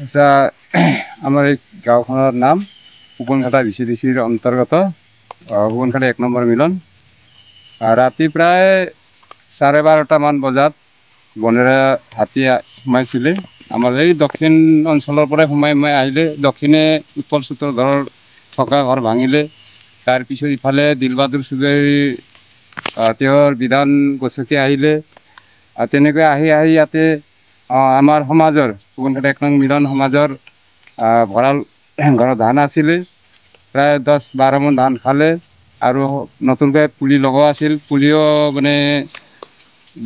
আচ্ছা আমাৰ এই গাঁওখনৰ নাম উপনঘাটা VCDCৰ অন্তৰ্গত উপনঘাটা 1 নম্বৰ মিলন। ৰাতি প্ৰায় 12:30মান বজাত বনেৰে হাতী সোমাইছিলে। আমাৰ এই দক্ষিণ অঞ্চলৰ পৰা সোমাই আহিলে, দক্ষিণে উত্তৰ চুত্তৰ ঘৰৰ থকা ঘৰ ভাঙিলে। তাৰপিছত ইফালে দিলবাহাদুৰ চুবুৰী তেওঁৰ বিধান গছকি আহিলে। তেনেকৈ আহি ইয়াতে আমাৰ সমাজৰ উপনঘাটা 1 নং মিলন সমাজৰ ভঁৰাল ঘৰত ধান আছিলে। প্ৰায় 10-12 মোন ধান খালে আৰু নতুনকৈ পুলি লগোৱা আছিল। পুলিও মানে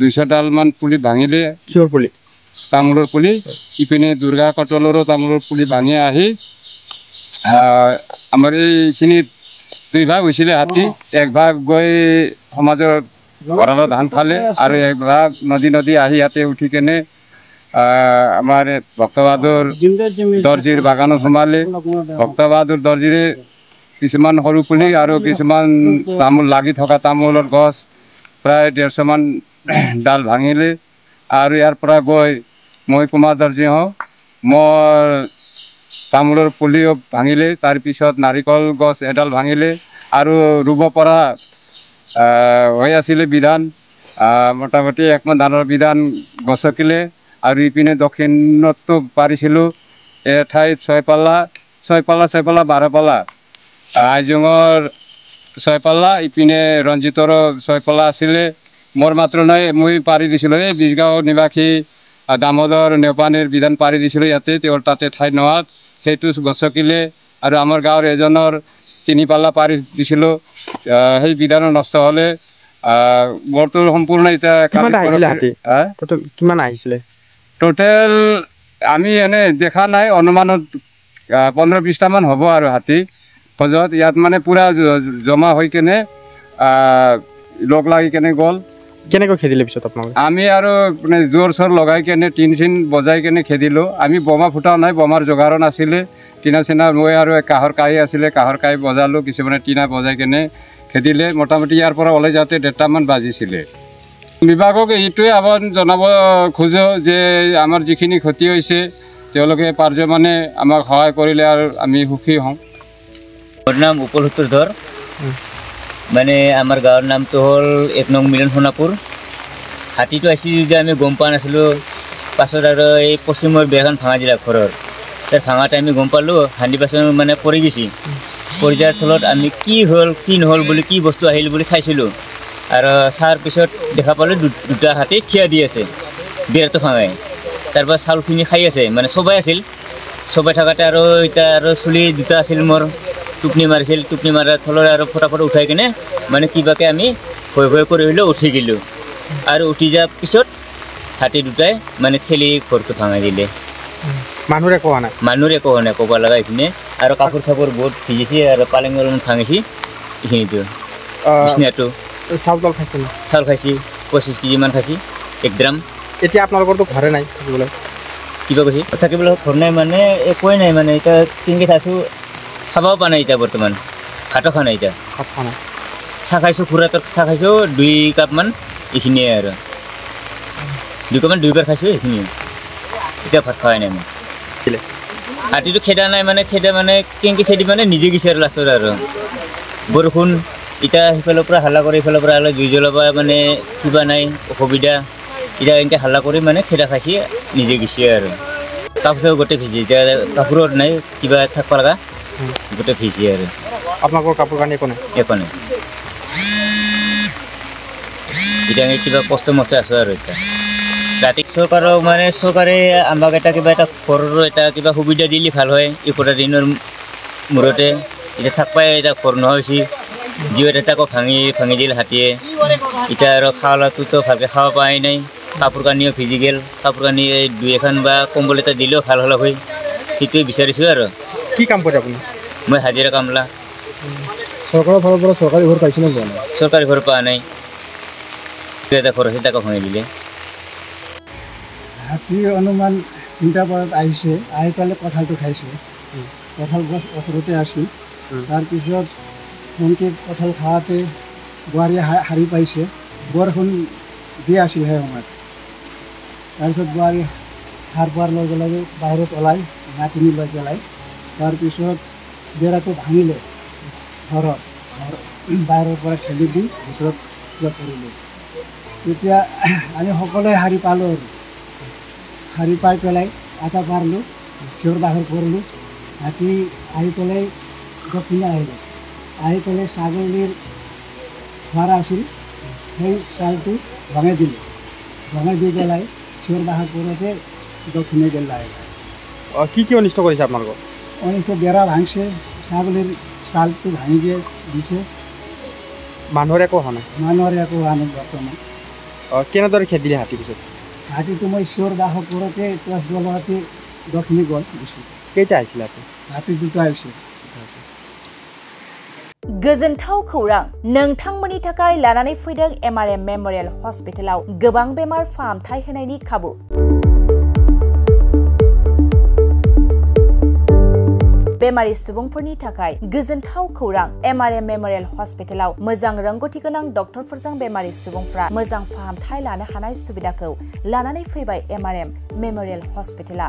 200ডালমান পুলি ভাঙিলে। কিহৰ পুলি? তামোলৰ পুলি। ইপিনে দুৰ্গা কটলৰো তামোলৰ পুলি ভাঙি আহি আমাৰ এইখিনিত 2 ভাগ হৈছিলে হাতী। 1 ভাগ গৈ সমাজৰ ভঁৰালত ধান খালে আৰু 1 ভাগ নদী আহি ইয়াতে উঠি কেনে আমাৰ ভক্তবাহাদুৰ দৰ্জীৰ বাগানত সোমালে। ভক্তবাহাদুৰ দৰ্জীৰে কিছুমান সৰু পুলি আৰু কিছুমান তামোল লাগি থকা তামোলৰ গছ প্ৰায় 150মান ডাল ভাঙিলে। আৰু ইয়াৰ পৰা গৈ মই কুমাৰ দৰ্জী হওঁ, মোৰ তামোলৰ পুলিও ভাঙিলে। তাৰপিছত নাৰিকল গছ এডাল ভাঙিলে আৰু ৰুব পৰা হৈ আছিলে বিধান। মোটামুটি 1 মোন ধানৰ বিধান গছকিলে আৰু ইপিনে দক্ষিণতো পাৰিছিলোঁ। এঠাইত 6 পাল্লা 12 পাল্লা, আইজঙৰ 6 পাল্লা, ইপিনে ৰঞ্জিতৰো 6 পাল্লা আছিলে। মোৰ মাত্ৰ নাই, মই পাৰি দিছিলোঁ। এই বিছগাঁও নিবাসী দামোদৰ নেপানীৰ বিধান পাৰি দিছিলোঁ ইয়াতে, তেওঁৰ তাতে ঠাই নোহোৱাত সেইটো গছকিলে আৰু আমাৰ গাঁৱৰ এজনৰ 3 পাল্লা পাৰি দিছিলোঁ। সেই বিধানো নষ্ট হ'লে। মোৰতো সম্পূৰ্ণ এতিয়া কিমান আহিছিলে? টোটেল আমি এনে দেখা নাই, অনুমানত 15-20টামান হ'ব আৰু হাতী ফৌজত। ইয়াত মানে পূৰা জমা হৈ কেনে লগ লাগি কেনে গ'ল। কেনেকৈ খেদিলে পিছত আপোনালোকে? আমি আৰু মানে জোৰ চোৰ লগাই কেনে টিন চিন বজাই কেনে খেদিলোঁ। আমি বোমা ফুটাও নাই, বোমাৰ যোগাৰো নাছিলে। টিনা চিনা মই আৰু কাঁহৰ কাঁহী আছিলে, কাঁহৰ কাঁহী বজালোঁ। কিছুমানে টিনা বজাই কেনে খেদিলে। মোটামুটি ইয়াৰ পৰা ওলাই যাওঁতে 1:30মান বাজিছিলে। বিভাগক এইটোৱে আহ্বান জনাব খোজোঁ যে আমাৰ যিখিনি ক্ষতি হৈছে তেওঁলোকে পাৰ্যমানে আমাক সহায় কৰিলে আৰু আমি সুখী হওঁ। মোৰ নাম উপল সূত্ৰধৰ। মানে আমাৰ গাঁৱৰ নামটো হ'ল 1 নং মিলন সোণাপুৰ। হাতীটো আহিছে যদি আমি গম পোৱা নাছিলোঁ। পাছত আৰু এই পশ্চিমৰ বেৰখন ভাঙা দিলে ঘৰৰ। তাৰ ভাঙাতে আমি গম পালোঁ হান্দি বাচন মানে পৰি গৈছে। পৰি যোৱাৰ ফলত আমি কি হ'ল কি নহ'ল বুলি, কি বস্তু আহিল বুলি চাইছিলোঁ। আৰু চাৰ পিছত দেখা পালোঁ 2টা হাতী থিয় দি আছে বেৰটো ভাঙাই। তাৰপৰা চাউলখিনি খাই আছে, মানে চবাই আছিল। চবাই থাকোঁতে আৰু এতিয়া আৰু চুলি 2টা আছিল মোৰ, টোপনি মাৰিছিল। টোপনি মাৰাৰ থলত আৰু ফটাফট উঠাই কিনে মানে কিবাকৈ আমি ভয় কৰি হ'লেও উঠি গ'লোঁ। আৰু উঠি যোৱাৰ পিছত হাতী 2টাই মানে ঠেলি ঘৰটো ভাঙাই দিলে। মানুহৰ একো হোৱা নাই? মানুহৰ একো হোৱা নাই ক'ব লগা এইখিনি। আৰু কাপোৰ চাপোৰ বহুত ভিজিছে আৰু পালেং অলপমান ভাঙিছে। এইখিনিতো বিচনাটো চাউল তাউল খাইছে না? চাউল খাইছে 25 কেজিমান খাইছে, 1 গ্ৰাম। এতিয়া আপোনালোকৰতো ঘৰে নাই থাকিবলৈ? কিবা কৈছে থাকিবলৈ ঘৰ নাই মানে একোৱেই নাই। মানে এতিয়া কেনেকৈ খাইছোঁ, খাবও পৰা নাই এতিয়া বৰ্তমান। ভাতো খোৱা নাই এতিয়া। ভাত খোৱা নাই? চাহ খাইছোঁ, খুৰাটোৰ চাহ খাইছোঁ 2 কাপমান, এইখিনিয়ে আৰু 2 কাপমান 2 বাৰ খাইছোঁ এইখিনিয়ে। এতিয়া ভাত খোৱাই নাই মই। হাতীটো খেদা নাই, মানে খেদা মানে কেনেকৈ খেদি মানে নিজে গৈছে আৰু লাষ্টত আৰু বৰষুণ। এতিয়া সিফালৰ পৰা হাল্লা কৰি ইফালৰ পৰা হাল্লা, জুই জ্বলাব মানে কিবা নাই অসুবিধা। এতিয়া এনেকৈ হাল্লা কৰি মানে খেদা খাইছে, নিজে গৈছে আৰু। কাপোৰ চাপোৰ গোটেই ভিজে। এতিয়া কাপোৰত নাই কিবা থাকিব লগা, গোটেই ভিজে আৰু। আপোনালোকৰ কাপোৰ কানি একো নাই? একো নাই। এতিয়া আমি কিবা কষ্ট মষ্ট আছোঁ আৰু। এতিয়া ৰাতি চৰকাৰক মানে চৰকাৰে আমাক কিবা এটা ঘৰৰ কিবা সুবিধা দিলে ভাল হয়। 1 দিনৰ মূৰতে এতিয়া থাকবাই এতিয়া ঘৰ নোহোৱা হৈছে। জীৱ এটাকো ভাঙি দিল হাতীয়ে। এতিয়া আৰু খোৱা লোৱাটোতো ভালকৈ খাব পৰাই নাই। কাপোৰ কানিও ভিজি গ'ল। কাপোৰ কানি 2-এখন বা কম্বল এটা দিলেও ভাল হ'ল হয়, সেইটোৱে বিচাৰিছোঁ আৰু। কি কাম কৰে আপুনি? মই হাজিৰা কামলা। চৰকাৰৰ ফালৰ পৰা চৰকাৰী ঘৰ পাইছে নে পোৱা নাই? চৰকাৰী ঘৰ পোৱা নাই। এটা ঘৰ আছে তাকো ভাঙি দিলে। হাতী অনুমান 3টা বজাত আহিছে, আহি পেলাই কঁঠালটো খাইছে। কঁঠাল গছ ওচৰতে আছিল। তাৰপিছত ভণ্টি কঁঠাল খাওঁতে বোৱাৰীয়ে হাৰি পাইছে। বৰষুণ দি আছিল সেই সময়ত। তাৰপিছত বোৱাৰী সাৰ পোৱাৰ লগে লগে বাহিৰত ওলাই নাতিনি লৈ পেলাই তাৰপিছত বেৰাটো ভাঙিলে ঘৰত বাহিৰৰ পৰা ঠেলি দি ভিতৰত পৰিলোঁ তেতিয়া আমি সকলোৱে শাৰী পালোঁ আৰু শাৰী পাই পেলাই আটা পাৰিলোঁ চিঞৰ বাখৰ কৰিলোঁ হাতী আহি পেলাই দক্ষিণে আহিলে আহি পেলাই ছাগলীৰ ঘৰ আছিল সেই চালটো ভঙাই দিলোঁ ভঙাই দি পেলাই চিঞৰ বাখৰ কৰোঁতে দক্ষিণে গেল আহিলে কি কি অনিষ্ট কৰিছে আপোনালোকৰ অনেক বেৰা ভাঙছে ছাগলীৰ চালটো ভাঙি দিয়ে দিছে মানুহৰ একো হোৱা নাই মানুহৰ একো হোৱা নাই বৰ্তমান কেনেদৰে খেদি দিলে হাতী পিছত হাতীটো মই চিঞৰ বাখৰ কৰোঁতে ক্লাছ হাতী দক্ষিণে গ'ল গুচি কেইটা আহিছিলে হাতী হাতী দুটা আহিছে गोजोनथाव खौरां नोंथांमोननि थाखाय लानानै फैदों MRM मेमोरियल हस्पिटालाव गोबां बेमार फाहामथाय होनायनि खाबु बेमारि सुबुंफोरनि थाखाय गोजोनथाव खौरां MRM मेमोरियल हस्पिटालाव मोजां रोंगौथि गोनां डक्टरफोरजों बेमारि सुबुंफ्रा मोजां फाहामथाय लानो हानाय सुबिदाखौ लानानै फैबाय MRM मेमोरियल हस्पिटाला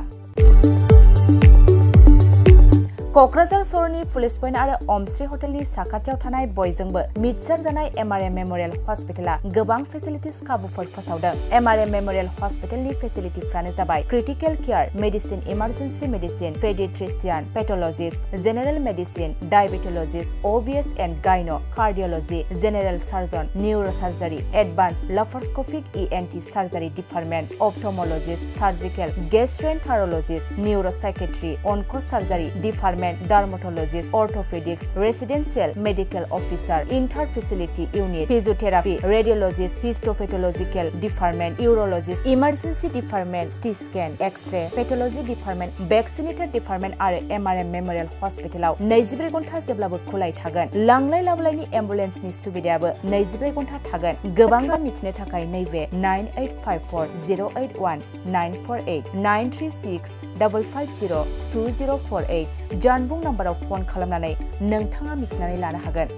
क'क्राझार सहरनि पुलिस पइन्ट आरो अमश्री हटेलनि साखाथियाव थानाय बयजोंबो मिथिसार जानाय MRM मेमोरियल हस्पिटाला गोबां फेसिलिटिस खाबुफोर फोसावदों MRM मेमोरियल हस्पिटालनि फेसिलिटिफोरानो जाबाय critical care medicine emergency medicine paediatrician pathologist general medicine diabetologist OBS and gynae cardiology general surgeon neurosurgery advance laparoscopic ENT surgery department ophthalmologist surgical gastroenterologist neuropsychiatry onco surgery department dermatologist, orthopedics, residential medical officer, inter-facility unit, physiotherapy, radiologist, histopathological department, urologist, emergency department, CT scan, X-ray, pathology department, vaccinator department आरो MRM memorial हस्पिटालाव 24 घन्टा जेब्लाबो खुलाय थागोन लांलाय लाबोलायनि एम्बुलेन्सनि सुबिदायाबो 24 घन्टा थागोन गोबां मिथिनो थाखाय नैबे 9854081948 93655020048 जानबुं नाम्बाराव फन खालामनानै नोंथाङा मिथिनानै लानो हागोन।